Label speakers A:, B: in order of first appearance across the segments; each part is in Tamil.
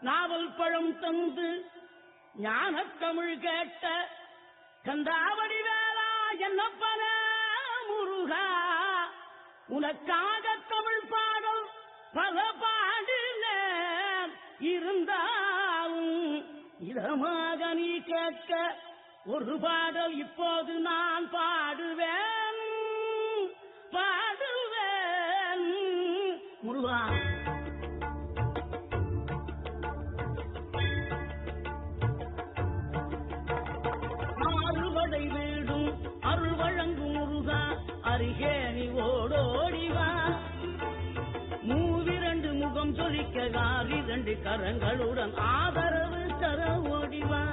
A: நாவல் பழம் தந்து ஞான தமிழ் கேட்ட கந்தாவடி வேளா என்னப்பன முருகா உனக்காக தமிழ் பாடல் பல பாடினேன் இருந்தாலும் இதமாக நீ கேட்க ஒரு பாடல் இப்போது நான் பாடுவேன் முருகா. ஆறுபடை வீடும் அருள் வழங்கும் முருகா அருகே நீ ஓடோடிவா. மூவிரண்டு முகம் சொலிக்க காரிரண்டு கரங்களுடன் ஆதரவு தர ஓடிவா.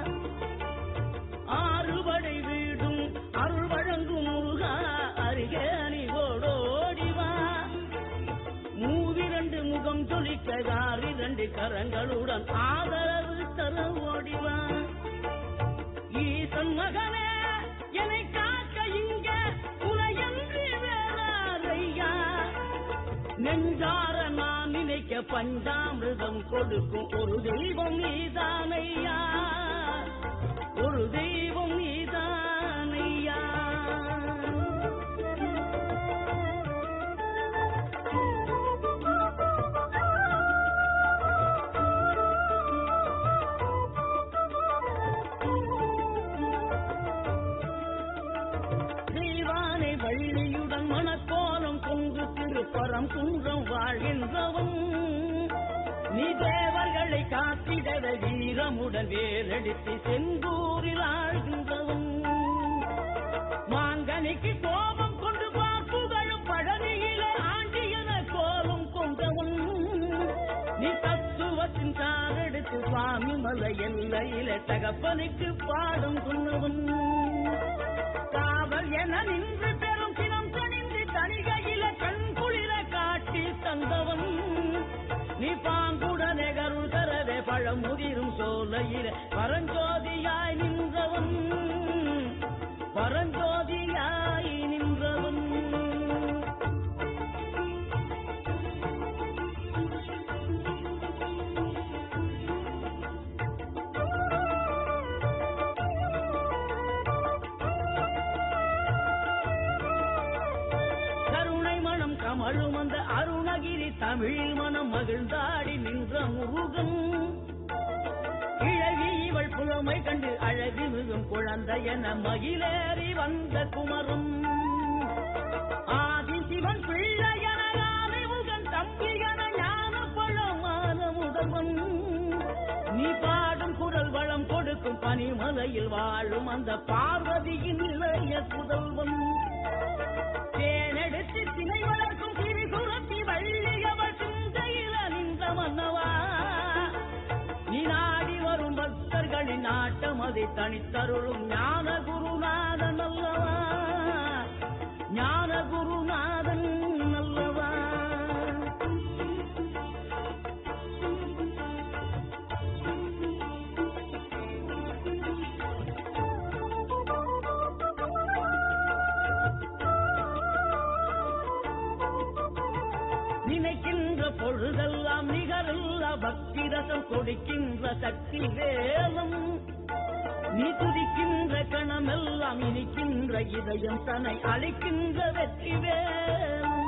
A: ஆறுபடை வீடும் அருள் வழங்கும் முருகா அருகே நீ ஓடோடிவா. மூவிரண்டு முகம் சொலிக்க காரிரண்டு கரங்களுடன் ஆதரவு தர ஓடிவா. ஈசன் மகனே என்னை காக்க இங்க உனையன்றி வேறாரையா. நெஞ்சார நான் நினைக்க பஞ்சாமிர்தம் கொடுக்கும் ஒரு தெய்வம் நீதானையா. ஒரு தெய்வம் நீதானையா. வள்ளியுடன் மணக்கோலம் கொங்கு திருப்பரம் குன்றம் வாழ்கின்றவன் நீ தேவர்களை காத்திடவ வீரமுடன் வேலடித்து செங்கூரில் ஆழ்கின்றவன். மாங்கனிக்கு கோபம் கொண்டு பார்ப்புகளும் பழனியில ஆண்டியன கோலம் கொண்டவன் நீ தத்துவத்தின் காரெடுத்து சுவாமி மலை எல்லையில தகப்பனுக்கு பாடம் சொன்னவன். காவல் என நின்று பெரும் சினம் தணிந்து தனிகையில கண் குளிர காட்டி தந்தவன் நீ பாங்குடனே கருள் தரவே பழம் முதிரும் சோலையில பரஞ்சோதியாய் நின்றவன். பரஞ்சோதியாய் நின்றவன். கமழும் அந்த அருணகிரி தமிழில் மனம் மகிழ்ந்தாடி நின்ற முருகன். கிழவி இவள் புலமை கண்டு அழகு மிகும் குழந்தை என மகிழேறி வந்த குமரன். ஆதி சிவன் பிள்ளையன யானை முகன் தம்பியன ஞான பழமான முதல்வன் நீ பாடும் குரல் வளம் கொடுக்கும் பனிமலையில் வாழும் அந்த பார்வதியின் இளைய புதல்வன். தேனெடுத்து திணை வளர்க்கும் திரிசுரத்தி வள்ளியவள் சிந்தையில நின்ற மன்னவா நீ நாடி வரும் பக்தர்களின் நாட்டம் அதை தனித்தருளும் ஞான குருநாதன் அல்லவா. ஞான குருநாதன் அல்லவா. நினைக்கின்ற பொழுதெல்லாம் நிகரல்ல பக்தி ரசம் கொடுக்கின்ற சக்தி வேலம் நீ துதிக்கின்ற கணமெல்லாம் இனிக்கின்ற இதயம் தன்னை அளிக்கின்ற வெற்றி வேலம்.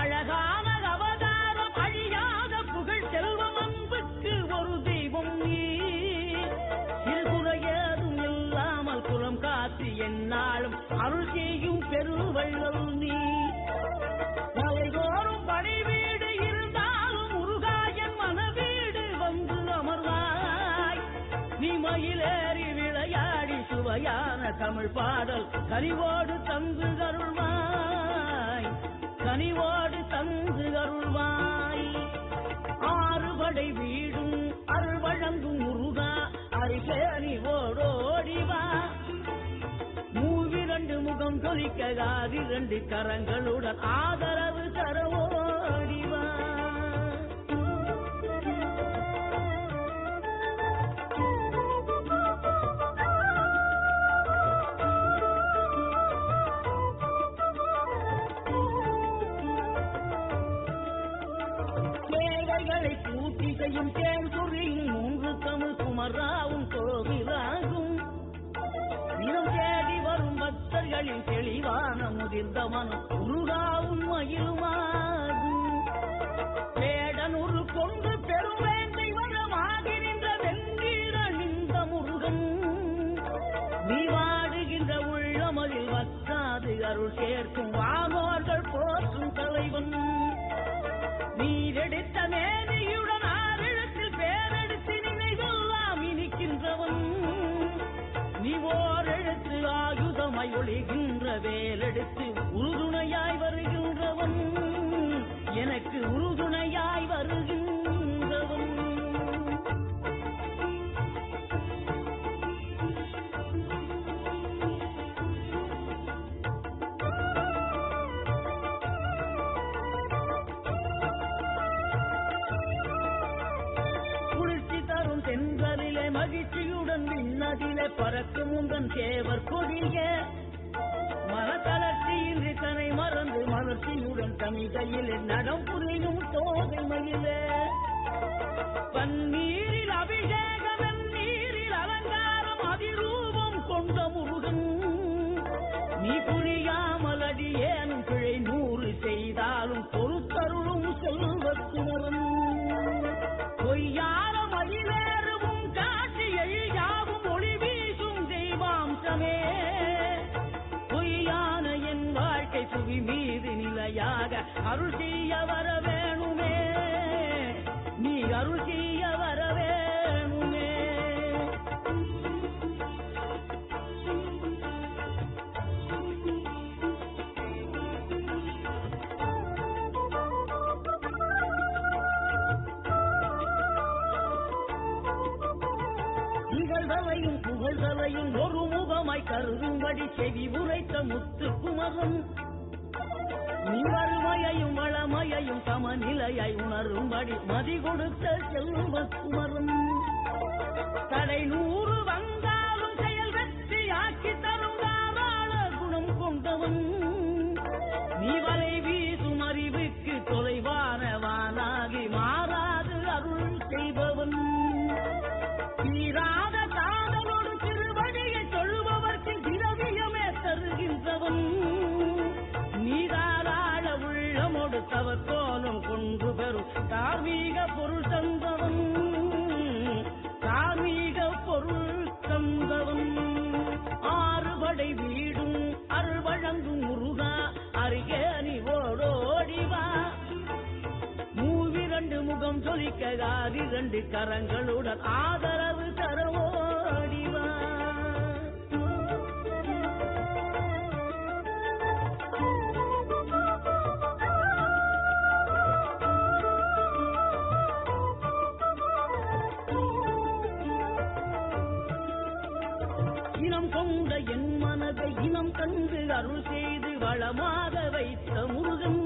A: அழகான அவதாரம் அழியாத புகழ் செல்வம் அன்புக்கு ஒரு தெய்வம் நீ. திருக்குறையேதும் இல்லாமல் குலம் காத்து எந்நாளும் அருள் செய்யும் பெருவள்ளல் நீ. தலைதோறும் படை வீடு இருந்தாலும் முருகாயன் மனவீடு வந்து அமர்வாய். நீ மயிலேறி விளையாடி சுவையான தமிழ் பாடல் கனிவோடு தந்து கருள்வாய். கனிவோடு தந்து கருள்வாய். ஆறுபடை வீடும் அருள் வழங்கும் முருகா அருகே நீ ஓடோடிவா. மூவிரண்டு முகம் சொலிக்க காரிரண்டு கரங்களுடன் ஆதரவு தர ஓடிவா. குறைகளை பூர்த்தி செய்யும் தேன்குறியும் 3 தமிழ் குமராவும் கோவிலாகும். தினம் தேடி வரும் பக்தர்களின் தெளிவான முதிர்ந்த மனம் முருகாவும் மகிழுமாகும். வேடனூறு கொண்டு பெரும் வேண்டை வரமாகி நின்ற வெண்ணீர நின்ற முருகன் நீ வாடுகின்ற உள்ளமதில் வற்றாது அருள் சேர்க்கும் வானோர்கள் போற்றும் தலைவன். நீரெடுத்த மேனியுடன் 6 எழுத்தில் பேரெடுத்து நினைவெல்லாம் இனிக்கின்றவன். நீ ஓரெழுத்து ஆயுதமாய் ஒளிகின்ற வேலெடுத்து உறுதுணையாய் வருகின்றவன். எனக்கு உறுதுணையாய் வருகின்றவன். குளிர்ச்சி தரும் தென்றலிலே மகிழ்ச்சியுடன் விண்ணதிலே பறக்கும் உந்தன் சேவர் கொடிய மனத்தளர்ச்சியின்றி தன்னை மறந்து மலர்ச்சியுடன் தமிழ்கையில் நடம் புரியும் தோகை மகிழே. பன்னீரில் அபிஷேகம் நீரில் அலங்காரம் அதிரூபம் கொண்ட முருகன் நீ புரியாமல் அடியேனும் பிழை 100 செய்தாலும் பொறுத்தருளும் செல்வக்குமரன். பொய்யார மதிலேறும் காட்சி எழியாவும் ஒளி வீசும் தெய்வாம்சமே பொய்யான என் வாழ்க்கை புவி மீது நிலையாக அருள் செய்ய வர வேணுமே. நீ அருள் செய்ய வர வேணுமே. இகழ்தலையும் புகழ்தலையும் ஒரு முகமாய் கருதும்படி செவி உரைத்த முத்து குமரன் நீ வறுமையையும் வளமையையும் சமநிலையை உணரும்படி மதி கொடுத்த செல்வ குமரன். தடை 100 வந்தாலும் செயல் வெற்றியாக்கி தரும் தாராள குணம் கொண்டவன். நீ வலை வீசும் அறிவுக்கு தொலைவானவானாகி மாறாது அருள் செய்பவன். தீராத காதலோடு திருவடியை சொல்லுபவர்க்கு திரவியமே தருகின்றவன். நீதாராள உள்ளமோடு தவத்தோலம் கொண்டு பெறும் தார்மீக பொருள் தந்தவன். தார்மீக பொருள் தந்தவன். 6 படை வீடும் அருள் வழங்கும் முருகா அருகே நீ ஓடோடிவா. 2 முகம் சொலிக்க 2 கரங்களுடன் ஆதரவு தரவோடிவா. இனம் கொண்ட என் மனதை இனம் கண்டு அருள் செய்து வளமாக வைத்த முருகன்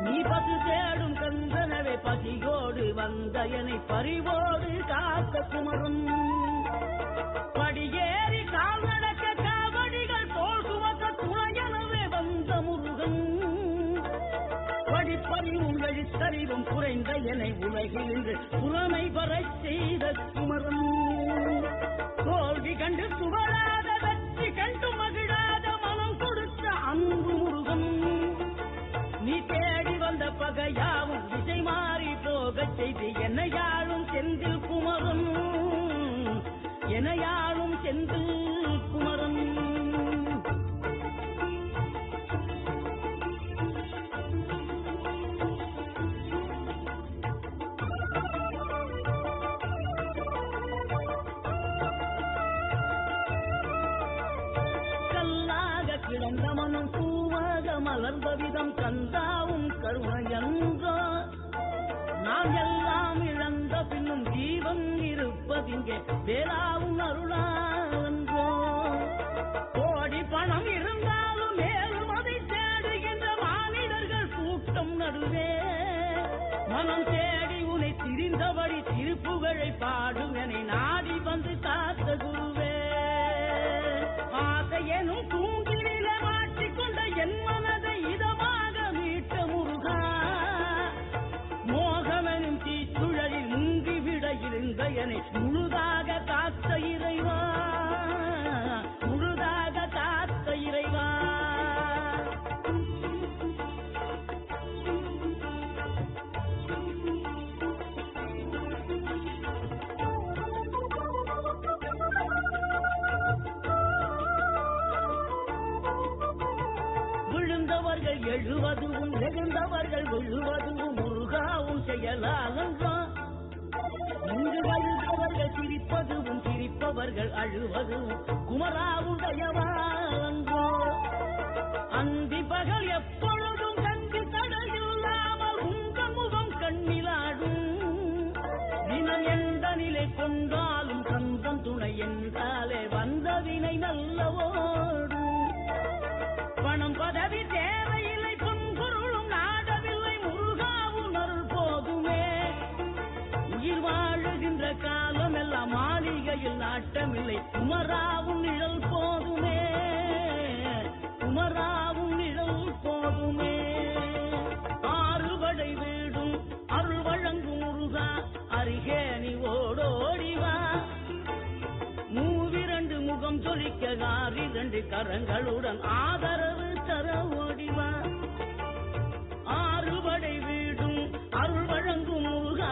A: நீ பசு தேடும் கந்தனவே பசியோடு வந்த என்னை பறிவோடு காத்த குமரன். படியேறி கால் நடக்க காவடிகள் போல் சுமக்க துணையனவே வந்த முருகன். படிப்பறிவும் எழுத்தறிவும் குறைந்த என்னை உலகில் இன்று புறமை பெறச் செய்த குமரன். தோல்வி கண்டு துவளாத வெற்றி கண்டு மகிழாத மனம் கொடுத்த அன்பு முருகன். நீ தேடி வந்த பகையாவும் திசை மாறி போகச் செய்து என்னையாளும் செந்தில் குமரன். என்னையாளும் செந்தில் குமரன். கல்லாக கிடந்த மனம் பூவாக மலர்ந்த விதம் கந்தாவும் கருணையன்றோ. நான் எல்லாம் இழந்த பின்னும் ஜீவன் இருப்பதிங்கே வேளாவும் அருளாவன்றோ. கோடி பணம் இருந்தாலும் மேலும் அதை தேடுகின்ற மானிடர்கள் கூட்டம் நடுவே மனம் தேடி உன்னை திரிந்தபடி திருப்புகழை பாடும் என்னை நாடி வந்து காத்த குருவே. ஆசையெனும் தூங்கிலே மாட்டிக்கொண்ட என் மனதை இதமாக மீட்ட முருகா. மோக என்னை முழுதாக காத்த இறைவா, முழுதாக காத்த இறைவா. விழுந்தவர்கள் எழுவதும் நெகிழ்ந்தவர்கள் விழுவதும் முருகாவும் செயலாலன்றோ. இங்கு அழுதவர்கள் சிரிப்பதும் சிரிப்பவர்கள் அழுவதும் குமராவுடையவாலன்றோ. அந்தி பகல் எப்பொழுதும் கண்டி தடையில்லாமல் உங்க முகம் கண்ணிலாடும். தினம் எந்த நிலை கொண்டாலும் சொந்தம் துணை என்றாலே வந்த வினை நல்லவோடும். பணம் பதவி தேவையில்லை, பொன்பொருளும் நாடவில்லை, முருகாவும் அருள் போதுமே. உயிர் வாழுகின்ற காலம் எல்லாம் மாளிகையில் நாட்டமில்லை, குமராவும் நிழல் போதுமே, குமராவும் நிழல் போதுமே. ஆறுபடை வீடும் அருள் வழங்கும் முருகா, அருகே நீ ஓடோடிவா. மூவிரண்டு முகம் சொலிக்க ஆறிரண்டு கரங்களுடன் ஆதரவு தர ஓடிவா. ஆறுபடை வீடும் அருள் வழங்கும் முருகா,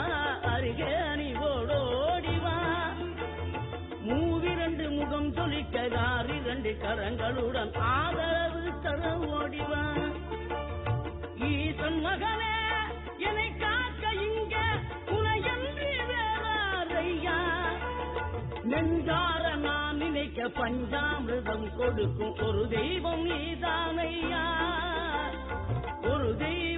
A: அருகே நீ ஓடோடிவா. மூவிரண்டு முகம் சொலிக்க ஆறிரண்டு கரங்களுடன் ஆதரவு தர ஓடிவா. ஈசன் மகனே என்னை காக்க இங்க உனையன்றி வேறாரையா. நெஞ்சார நான் நினைக்க பஞ்சாமிர்தம் கொடுக்கும் ஒரு தெய்வம் நீதானையா, ஒரு தெய்வம்